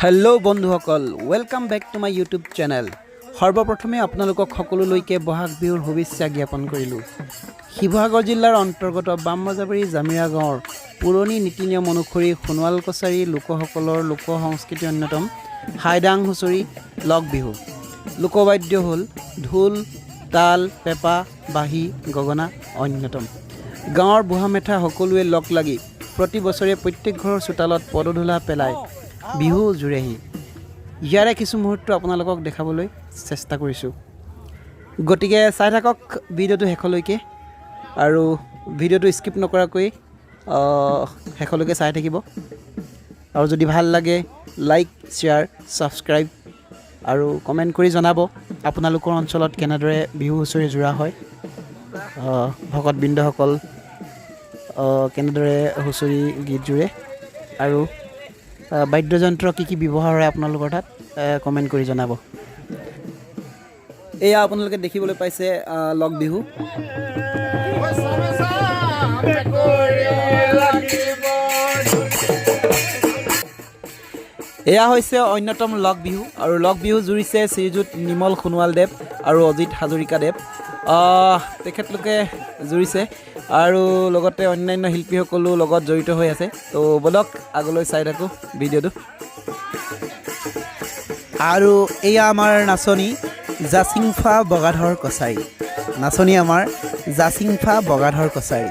Hello' বন্ধুসকল, welcome back to my YouTube channel. সৰ্বপ্ৰথমে আপোনালোকক সকলোলৈকে বহাগ বিহুৰ শুভেচ্ছা জ্ঞাপন কৰিলোঁ। শিৱসাগৰ জিলাৰ অন্তৰ্গত বামবজাবাৰী জামিৰা গাঁৱৰ পুৰণি নীতি নিয়ম অনুসৰি সোণোৱাল কছাৰী লোকসকলৰ লোক সংস্কৃতিৰ অন্যতম হাইদাং হুঁচৰি লগ বিহু। লোকবাদ্য হ'ল ঢোল, তাল, পেঁপা, বাঁহী, গগনা অন্যতম। গাঁৱৰ বুঢ়া মেথা সকলোৱে লগ লাগি প্ৰতি বছৰে প্ৰত্যেক ঘৰৰ চোতালত পদধূলা পেলাই বিহু জুৰেহি। ইয়াৰে কিছু মুহূৰ্ত আপোনালোকক দেখাবলৈ চেষ্টা কৰিছোঁ, গতিকে চাই থাকক ভিডিঅ'টো শেষলৈকে আৰু ভিডিঅ'টো স্কিপ নকৰাকৈ শেষলৈকে চাই থাকিব। আৰু যদি ভাল লাগে লাইক, শ্বেয়াৰ, ছাবস্ক্ৰাইব আৰু কমেণ্ট কৰি জনাব আপোনালোকৰ অঞ্চলত কেনেদৰে বিহু হুঁচৰি জোৰা হয়, ভকতবৃন্দসকল কেনেদৰে হুঁচৰি গীত জুৰে আৰু বাদ্যযন্ত্ৰ কি ব্যৱহাৰ হয় আপোনালোকৰ তাত কমেণ্ট কৰি জনাব। এয়া আপোনালোকে দেখিবলৈ পাইছে লগ বিহু। এয়া হৈছে অন্যতম লগ বিহু আৰু লগ বিহু জুৰিছে শ্ৰীযুত নিমল সোণোৱালদেৱ আৰু অজিত হাজৰিকাদেৱ। তেখেতলোকে জুৰিছে আৰু লগতে অন্যান্য শিল্পীসকলো লগত জড়িত হৈ আছে। তো বলক আগলৈ চাই থাকোঁ ভিডিঅ'টো। আৰু এয়া আমাৰ নাচনী জাচিংফা বগাধৰ কছাৰী। নাচনী আমাৰ জাচিংফা বগাধৰ কছাৰী।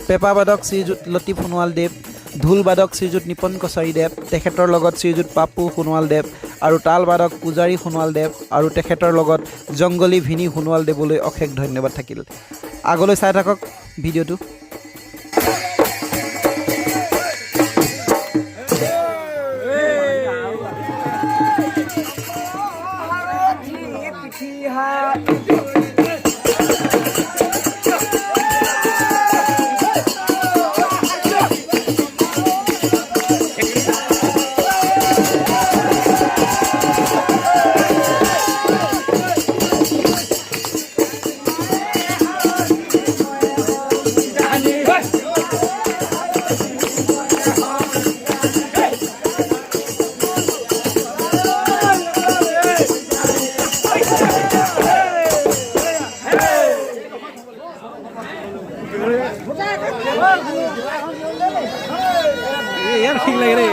পেঁপা বাদক শ্ৰীযুত লতিফ সোণোৱালদেৱ, ঢোল বাদক শ্ৰীযুত নিপন কছাৰীদেৱ, তেখেতৰ লগত শ্ৰীযুত পাপু সোণোৱালদেৱ আৰু তাল বাদক পূজাৰী সোণোৱালদেৱ আৰু তেখেতৰ লগত জংগলী ভিনী সোণোৱালদেৱলৈ অশেষ ধন্যবাদ থাকিল। আগলৈ চাই থাকক ভিডিঅ'টো। ইয়াৰ ঠিক লাগে দেই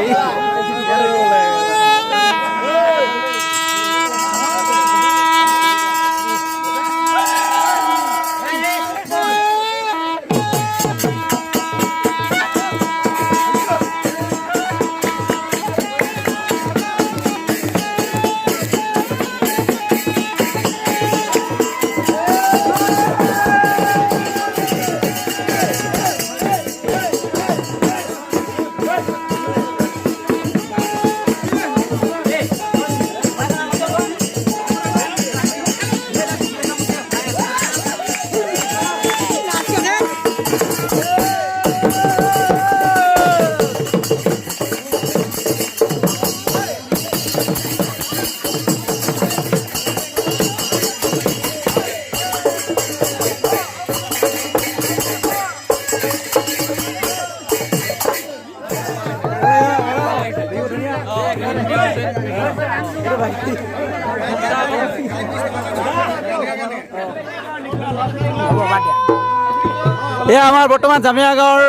এয়া আমাৰ বৰ্তমান জামিয়া গাঁৱৰ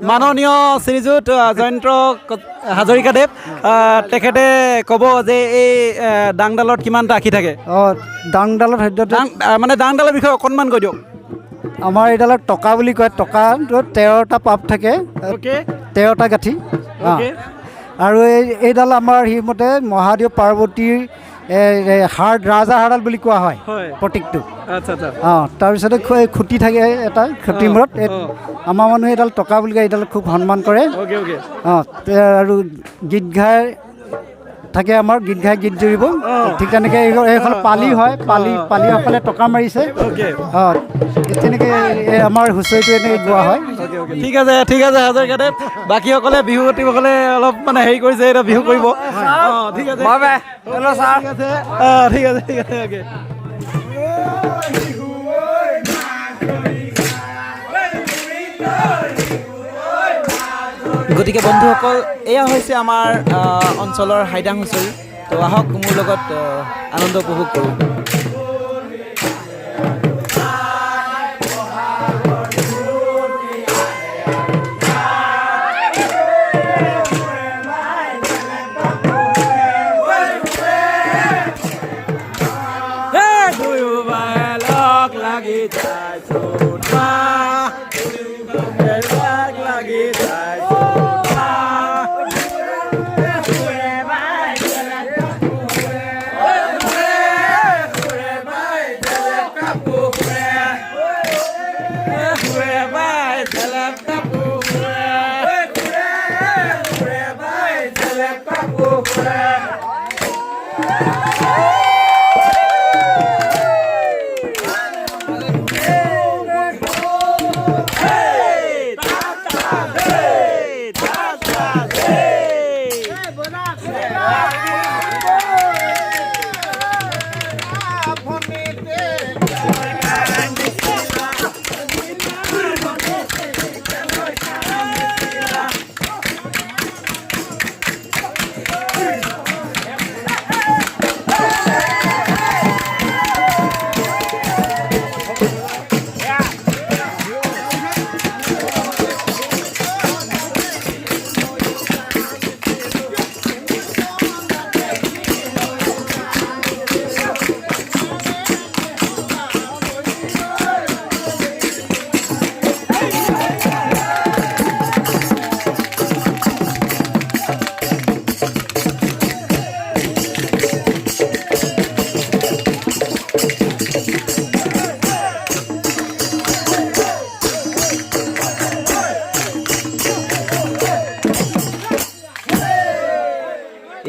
মাননীয় শ্ৰীযুত জয়ন্ত হাজৰিকাদেৱ তেখেতে ক'ব যে এই ডাংডালত কিমানটা আশী থাকে ডাংডালত সদ্যহতে মানে ডাংডালৰ বিষয়ে অকণমান কৈ দিয়ক আমাৰ এইডালত টকা বুলি কয় টকাত 13টা পাপ থাকে 13টা গাঁঠি আৰু এইডাল আমাৰ সেইমতে মহাদেৱ পাৰ্বতীৰ ৰাজাহাৰডাল বুলি কোৱা হয় প্ৰতীকটো তাৰপিছতে খুঁটি থাকে এটা খুঁটিৰ মূৰত আমাৰ মানুহে এইডাল টকা বুলি কয় এইডাল খুব সন্মান কৰে আৰু গীত গাই থাকে আমাৰ গীত গাই গীত জুৰিব ঠিক তেনেকৈ এইখন পালি হয় পালিসকলে টকা মাৰিছে তেনেকৈ আমাৰ হুঁচৰিটো এনেকৈ গোৱা হয় ঠিক আছে হাজৰিকাদেৱ বাকীসকলে বিহুৱতীসকলে অলপ মানে হেৰি কৰিছে এতিয়া বিহু কৰিব ঠিক আছে ঠিক আছে গতিকে বন্ধুসকল এয়া হৈছে আমাৰ অঞ্চলৰ হাইদাং হুঁচৰি তো আহক মোৰ লগত আনন্দ উপভোগ কৰোঁ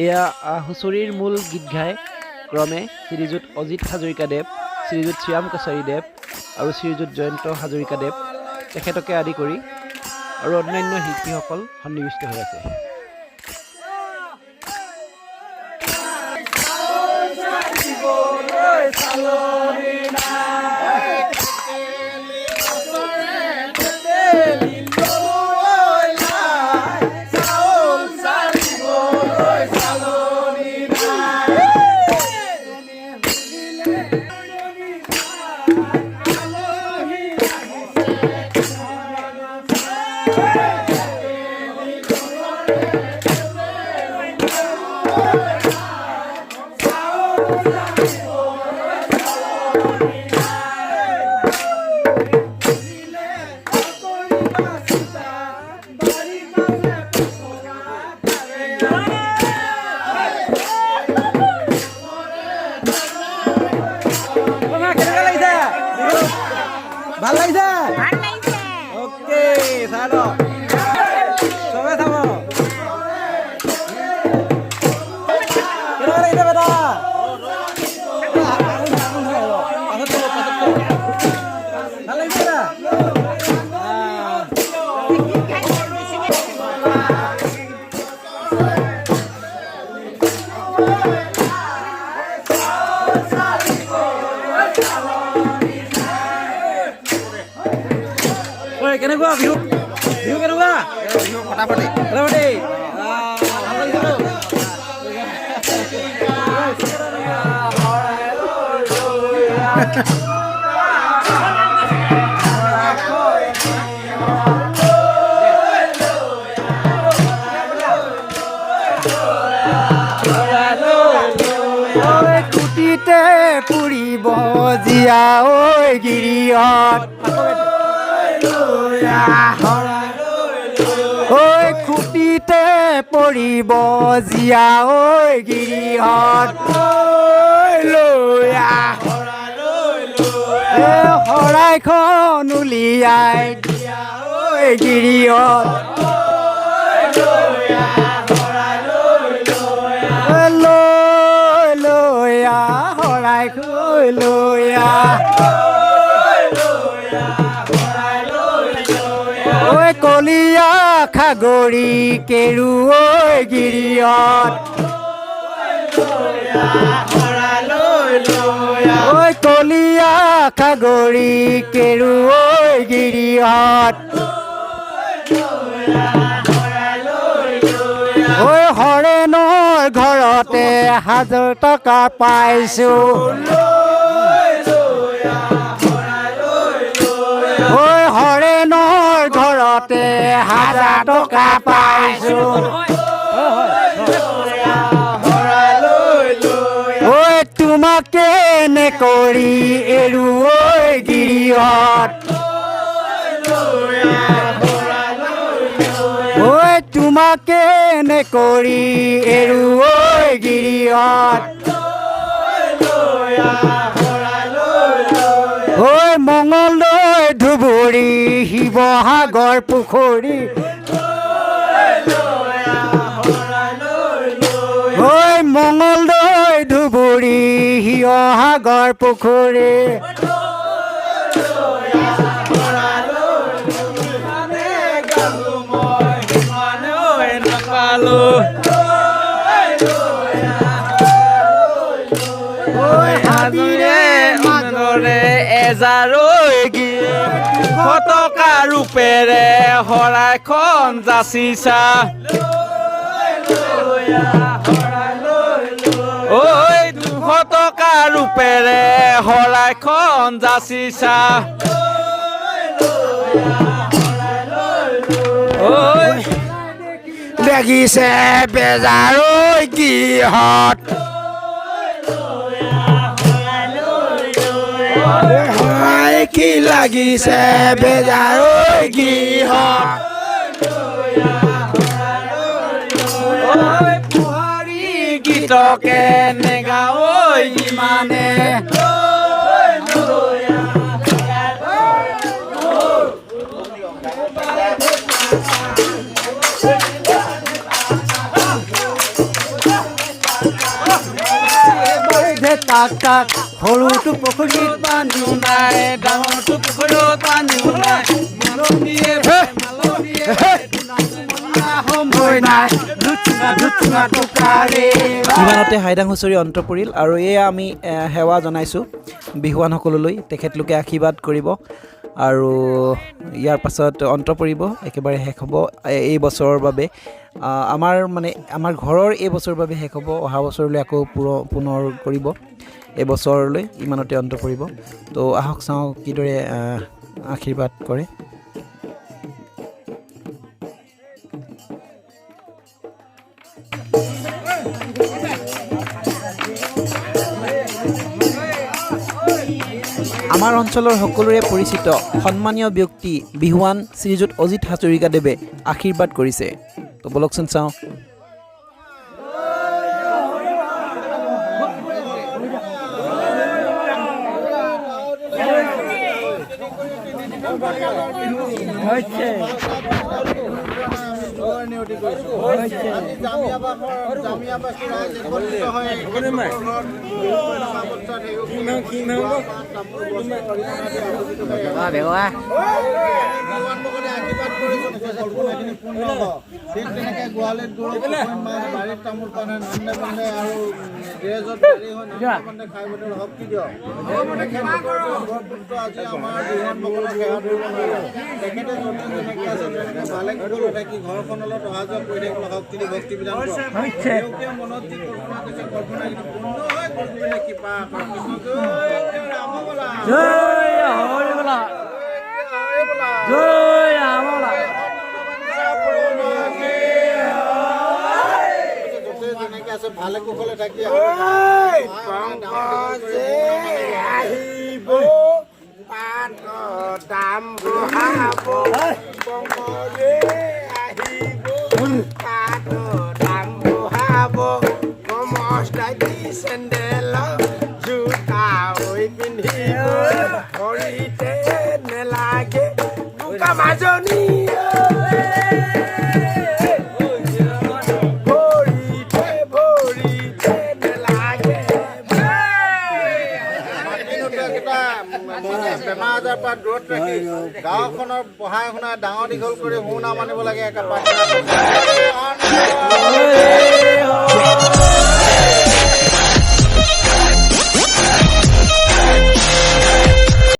এয়া হুঁচৰিৰ মূল গীত গাই ক্ৰমে শ্ৰীযুত অজিত হাজৰিকাদেৱ শ্ৰীযুত শ্যাম কছাৰীদেৱ আৰু শ্ৰীযুত জয়ন্ত হাজৰিকাদেৱ তেখেতকে আদি কৰি আৰু অন্যান্য শিল্পীসকল সন্নিৱিষ্ট হৈ আছে কেনেকুৱা লাগিছে ভাল লাগিছে অ'কে চাই ল চবে চাব কেনেকুৱা লাগিছে বেটা ভাল লাগিছে বেটা কেনেকুৱা বিহু বিহু কেনেকুৱা বিহু ফটাফটি ফটাফটি কুটিতে পুৰিব জীয়া ঐ গিৰিহঁত ঐ খুটিতে পৰিব জীয়া ঐ গিৰিহঁত শৰাইখন উলিয়াই দিয়া ঐ গিৰিহঁত লৈ লৈ শৰাইখন লৈ ঐ কলীয়া খাগৰি কেৰু ঐ গিৰিহঁত ঐ কলীয়া খাগৰি কেৰু ঐ গিৰিহঁত ঐ হৰেণৰ ঘৰতে 1000 টকা পাইছোঁ ঐ হৰেণৰ ঘৰতে 1000 টকা পাইছোঁ ঐ তোমাকে নে কৰি এৰু ঐ গিৰিহঁত ঐ তোমাকে নে কৰি এৰু ঐ গিৰিহঁত ঐ মঙলদৈ ধুবুৰী শিৱসাগৰ পুখুৰী ঐ মঙলদৈ ধুবুৰী শিৱসাগৰ পুখুৰী টকা ৰূপেৰে শৰাইখন যাচিছা ঐ 200 টকা ৰূপেৰে শৰাইখন যাচিছা ঐ দেখিছে বেজাৰ ঐ গিৰিহঁত কি লাগিছে বেজাৰ ঐ গিৰিহঁত পুহাৰী গীতকে নেগাওঁ ঐ ইমানে তাক তাক সৰুটো পুখুৰীত পানী নাই ডাঙৰটো পুখুৰীত পানী নাই ইমানতে হাইদাং হুঁচৰি অন্ত পৰিল আৰু এয়া আমি সেৱা জনাইছোঁ বিহুৱানসকললৈ তেখেতলোকে আশীৰ্বাদ কৰিব আৰু ইয়াৰ পাছত অন্ত পৰিব একেবাৰে শেষ হ'ব এই বছৰৰ বাবে আমাৰ ঘৰৰ এই বছৰৰ বাবে শেষ হ'ব অহা বছৰলৈ আকৌ পুনৰ কৰিব এই বছৰলৈ ইমানতে অন্ত পৰিব তো আহক চাওঁ কিদৰে আশীৰ্বাদ কৰে আমাৰ অঞ্চলৰ সকলোৰে পৰিচিত সন্মানীয় ব্যক্তি বিহুৱান শ্ৰীযুত অজিত হাজৰিকাদেৱে আশীৰ্বাদ কৰিছে তো বলকচোন চাওঁ ঠিক তেনেকৈ গোৱালিত গৰু মাছ বাৰীত তামোল পানে নন্দে বন্ধে আৰু গেৰেজত গাড়ী হৈ নন্দে বন্ধে খাই বটল শক্তি দিয়ক আজি আমাৰ দিহানসকলক সেৱা কৰিব নোৱাৰে তেখেতে য'তে যেনেকৈ আছে তেনেকৈ ভালে কুশলে থাকি ঘৰখনলৈ অহা যোৱা কৰি থাকিবলৈ শক্তি দি ভক্তি বিধান কৰক মনত যি কল্পনা কৰিছে কল্পনাখিনি পূৰ্ণ হয় কল্পনা কৃপা ভালে কুশলে থাকি আহিব পাত দাম বঢ়াব কমলে আহিব পাত দাম বঢ়াব কমস্তাদি চেণ্ডেল জোতা হৈ পিন্ধিব ভৰিতে নেলাগে বোকা মাজনী বেমাৰ আজাৰ পৰা দূৰত ৰাখি গাঁওখনৰ পঢ়াই শুনাই ডাঙৰ দীঘল কৰি সুনাম আনিব লাগে একে